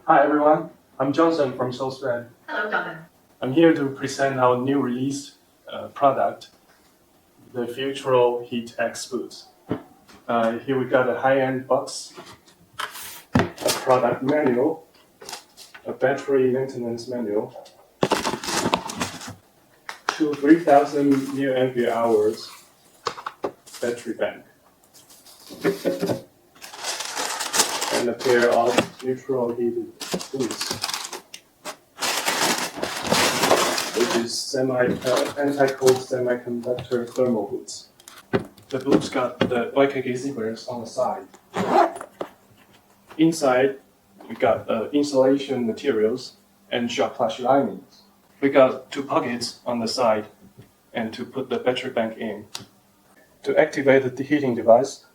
Hi everyone, I'm Johnson from Soulsfeng. Hello, Johnson. I'm here to present our new released product, the FuturaHeat-X Boots. Here we got a high-end box, a product manual, a battery maintenance manual, 2 3000 mAh battery bank, and a pair of neutral heated boots, which is anti-cold semiconductor thermal boots. The boots got the YKK zippers on the side. Inside, we got insulation materials and sharp plush linings. We got 2 pockets on the side and to put the battery bank in. To activate the heating device,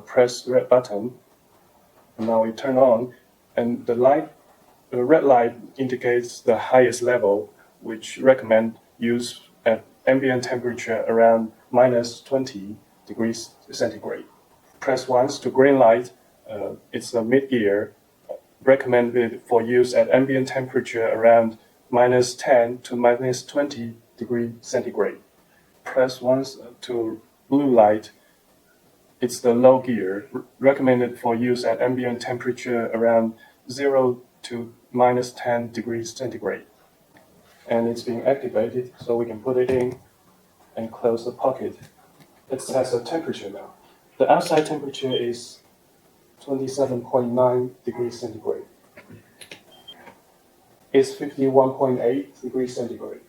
press the red button. Now we turn on, and the red light indicates the highest level, which recommend use at ambient temperature around -20 degrees centigrade. Press once to green light. It's a mid-gear, recommended for use at ambient temperature around -10 to -20 degrees centigrade. Press once to blue light. It's the low gear, recommended for use at ambient temperature around 0 to -10 degrees centigrade. And it's being activated, so we can put it in and close the pocket. It has a temperature now. The outside temperature is 27.9 degrees centigrade. It's 51.8 degrees centigrade.